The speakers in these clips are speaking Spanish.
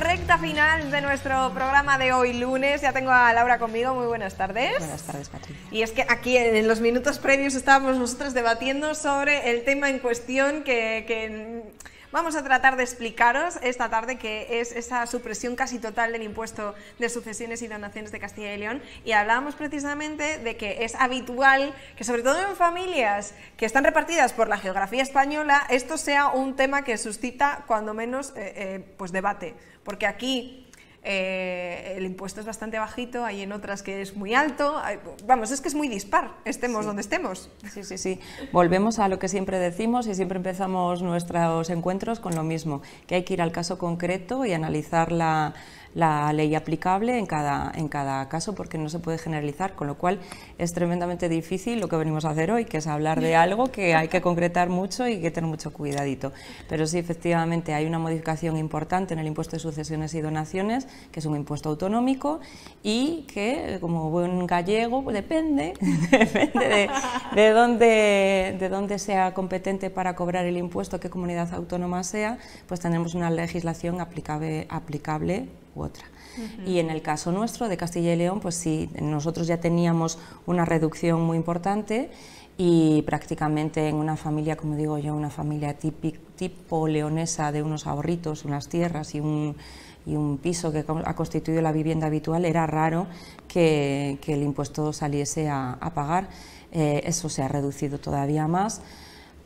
recta final de nuestro programa de hoy lunes. Ya tengo a Laura conmigo. Muy buenas tardes. Buenas tardes, Patricia. Y es que aquí en los minutos previos estábamos nosotros debatiendo sobre el tema en cuestión que vamos a tratar de explicaros esta tarde, que es esa supresión casi total del impuesto de sucesiones y donaciones de Castilla y León. Y hablábamos precisamente de que es habitual que, sobre todo en familias que están repartidas por la geografía española, esto sea un tema que suscita cuando menos pues debate, porque aquí el impuesto es bastante bajito, hay en otras que es muy alto, vamos, es que es muy dispar, estemos donde estemos. Sí. Volvemos a lo que siempre decimos y siempre empezamos nuestros encuentros con lo mismo, que hay que ir al caso concreto y analizar la ley aplicable en cada caso, porque no se puede generalizar, con lo cual es tremendamente difícil lo que venimos a hacer hoy, que es hablar de algo que hay que concretar mucho y que tener mucho cuidadito. Pero sí, efectivamente, hay una modificación importante en el impuesto de sucesiones y donaciones, que es un impuesto autonómico y que, como buen gallego, pues depende de dónde sea competente para cobrar el impuesto, qué comunidad autónoma sea, pues tenemos una legislación aplicable u otra. Y en el caso nuestro de Castilla y León, pues sí, nosotros ya teníamos una reducción muy importante y prácticamente en una familia, como digo yo, una familia tipo leonesa, de unos ahorritos, unas tierras y un piso que ha constituido la vivienda habitual, era raro que el impuesto saliese a pagar. Eso se ha reducido todavía más,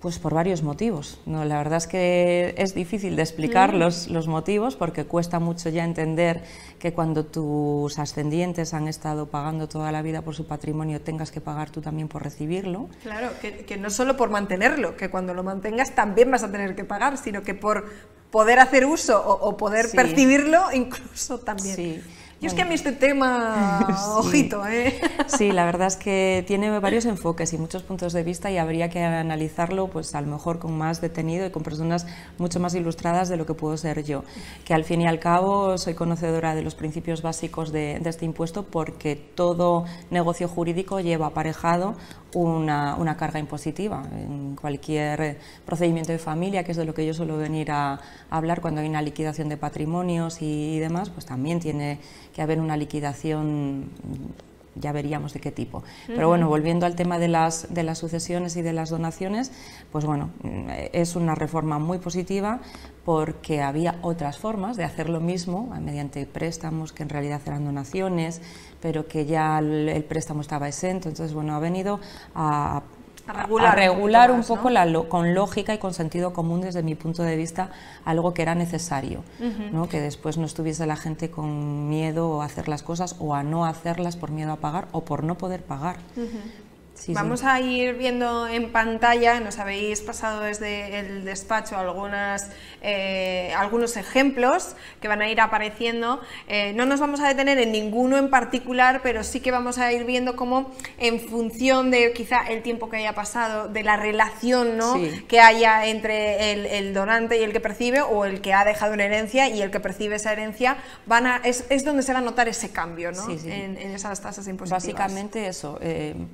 pues por varios motivos. No, la verdad es que es difícil de explicar los motivos, porque cuesta mucho ya entender que cuando tus ascendientes han estado pagando toda la vida por su patrimonio, tengas que pagar tú también por recibirlo. Claro, que no solo por mantenerlo, que cuando lo mantengas también vas a tener que pagar, sino que por poder hacer uso o poder percibirlo incluso también. Sí. Y es que a mí este tema, ojito, Sí, la verdad es que tiene varios enfoques y muchos puntos de vista, y habría que analizarlo, pues a lo mejor con más detenido y con personas mucho más ilustradas de lo que puedo ser yo, que al fin y al cabo soy conocedora de los principios básicos de este impuesto, porque todo negocio jurídico lleva aparejado una carga impositiva. En cualquier procedimiento de familia, que es de lo que yo suelo venir a hablar cuando hay una liquidación de patrimonios y demás, pues también tiene que haber una liquidación, ya veríamos de qué tipo. Pero bueno, volviendo al tema de las sucesiones y de las donaciones, pues bueno, es una reforma muy positiva, porque había otras formas de hacer lo mismo, mediante préstamos que en realidad eran donaciones, pero que ya el préstamo estaba exento. Entonces, bueno, ha venido a regular un poco, ¿no? Con lógica y con sentido común, desde mi punto de vista, algo que era necesario, ¿no? Que después no estuviese la gente con miedo a hacer las cosas o a no hacerlas por miedo a pagar o por no poder pagar. Vamos a ir viendo en pantalla, nos habéis pasado desde el despacho algunos ejemplos que van a ir apareciendo. No nos vamos a detener en ninguno en particular, pero sí que vamos a ir viendo cómo, en función de quizá el tiempo que haya pasado, de la relación, ¿no? Que haya entre el donante y el que percibe, o el que ha dejado una herencia y el que percibe esa herencia, es donde se va a notar ese cambio, ¿no? En esas tasas impositivas. Básicamente eso.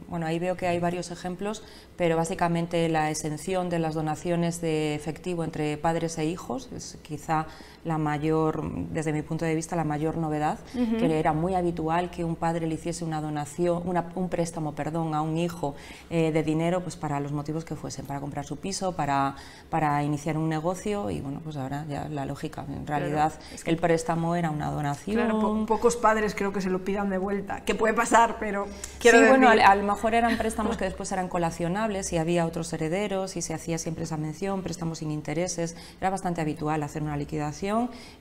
Bueno, ahí veo que hay varios ejemplos, pero básicamente la exención de las donaciones de efectivo entre padres e hijos es quizá la mayor, desde mi punto de vista, la mayor novedad, que era muy habitual que un padre le hiciese una donación, un préstamo, perdón, a un hijo de dinero, pues para los motivos que fuesen, para comprar su piso, para iniciar un negocio, y bueno, pues ahora ya la lógica, en realidad es que el préstamo era una donación. Claro, pocos padres creo que se lo pidan de vuelta, que puede pasar, pero quiero decir... bueno, a lo mejor eran préstamos que después eran colacionables y había otros herederos y se hacía siempre esa mención, préstamos sin intereses. Era bastante habitual hacer una liquidación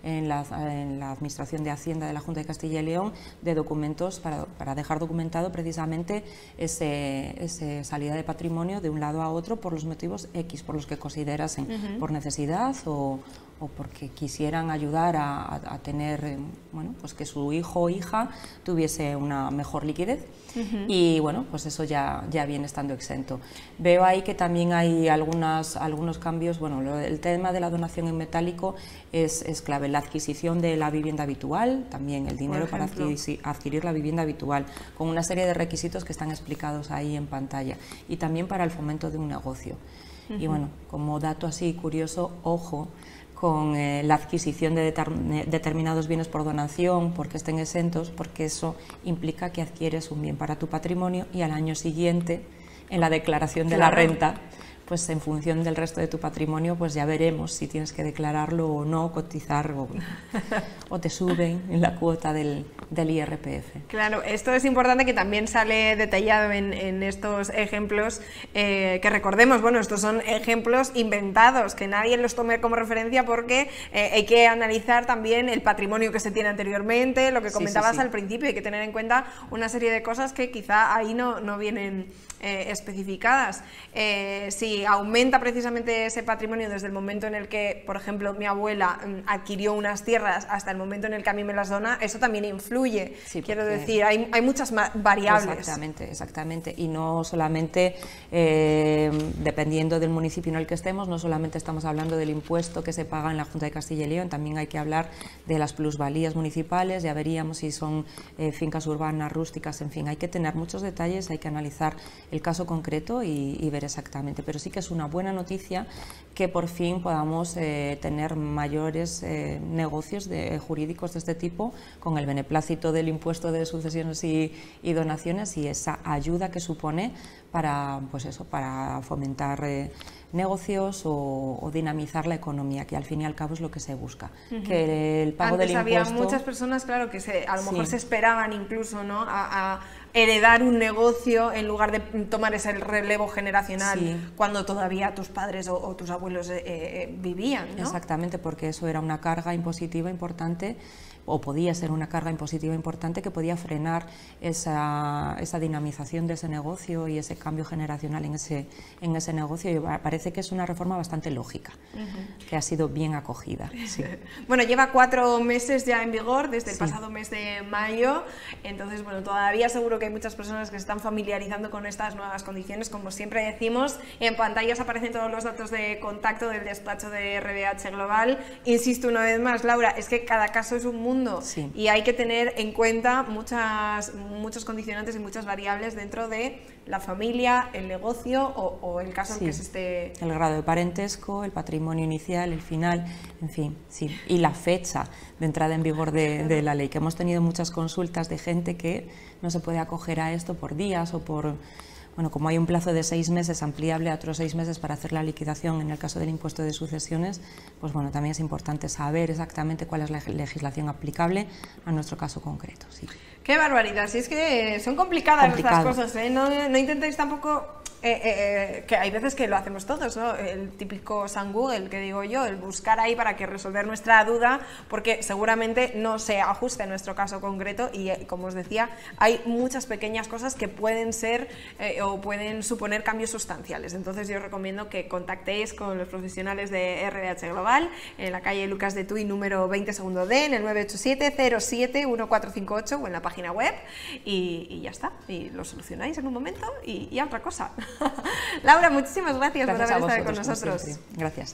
en la Administración de Hacienda de la Junta de Castilla y León de documentos para dejar documentado precisamente esa salida de patrimonio de un lado a otro por los motivos X, por los que considerasen, por necesidad o porque quisieran ayudar a tener, bueno, pues que su hijo o hija tuviese una mejor liquidez. Y bueno, pues eso ya viene estando exento. Veo ahí que también hay algunos cambios. Bueno, el tema de la donación en metálico es clave. La adquisición de la vivienda habitual, también el dinero para adquirir la vivienda habitual, con una serie de requisitos que están explicados ahí en pantalla, y también para el fomento de un negocio. Y bueno, como dato así curioso, ojo con la adquisición de determinados bienes por donación, porque estén exentos, porque eso implica que adquieres un bien para tu patrimonio y al año siguiente, en la declaración de la renta, pues en función del resto de tu patrimonio, pues ya veremos si tienes que declararlo o no, cotizar o te suben en la cuota del IRPF. Claro, esto es importante, que también sale detallado en estos ejemplos, que recordemos, bueno, estos son ejemplos inventados, que nadie los tome como referencia, porque hay que analizar también el patrimonio que se tiene anteriormente, lo que comentabas al principio, hay que tener en cuenta una serie de cosas que quizá ahí no vienen especificadas. Si aumenta precisamente ese patrimonio desde el momento en el que, por ejemplo, mi abuela adquirió unas tierras hasta el momento en el que a mí me las dona, eso también influye. Sí, quiero decir, hay muchas variables. Exactamente. Y no solamente, dependiendo del municipio en el que estemos, no solamente estamos hablando del impuesto que se paga en la Junta de Castilla y León, también hay que hablar de las plusvalías municipales, ya veríamos si son fincas urbanas, rústicas, en fin, hay que tener muchos detalles, hay que analizar el caso concreto y ver exactamente, pero sí que es una buena noticia que por fin podamos tener mayores negocios jurídicos de este tipo, con el beneplácito del impuesto de sucesiones y donaciones, y esa ayuda que supone para, pues eso, para fomentar negocios o dinamizar la economía, que al fin y al cabo es lo que se busca. Que el pago del impuesto... Había muchas personas, claro, que a lo mejor se esperaban incluso, ¿no?, a heredar un negocio en lugar de tomar ese relevo generacional cuando todavía tus padres o tus abuelos vivían, ¿no? Exactamente, porque eso era una carga impositiva importante, o podía ser una carga impositiva importante que podía frenar esa dinamización de ese negocio y ese cambio generacional en ese negocio, y parece que es una reforma bastante lógica, que ha sido bien acogida. Sí. Bueno, lleva 4 meses ya en vigor, desde el pasado mes de mayo, entonces, bueno, todavía seguro que hay muchas personas que se están familiarizando con estas nuevas condiciones. Como siempre decimos, en pantalla os aparecen todos los datos de contacto del despacho de RBH Global. Insisto una vez más, Laura, es que cada caso es un mundo y hay que tener en cuenta muchos condicionantes y muchas variables dentro de la familia, el negocio o el caso en que se esté... El grado de parentesco, el patrimonio inicial, el final, en fin, y la fecha de entrada en vigor de la ley, que hemos tenido muchas consultas de gente que no se puede acoger a esto por días o por... Bueno, como hay un plazo de 6 meses ampliable a otros 6 meses para hacer la liquidación en el caso del impuesto de sucesiones, pues bueno, también es importante saber exactamente cuál es la legislación aplicable a nuestro caso concreto. Sí. ¡Qué barbaridad! Si es que son complicadas estas cosas, ¿eh? No intentéis tampoco... que hay veces que lo hacemos todos, ¿no? El típico San Google, que digo yo, el buscar ahí para que resolver nuestra duda, porque seguramente no se ajuste a nuestro caso concreto y, como os decía, hay muchas pequeñas cosas que pueden ser o pueden suponer cambios sustanciales. Entonces yo os recomiendo que contactéis con los profesionales de RBH Global en la calle Lucas de Tuy, número 20 segundo D, en el 987-07-1458 o en la página web, y ya está, y lo solucionáis en un momento y a otra cosa. Laura, muchísimas gracias por haber estado con nosotros. Gracias.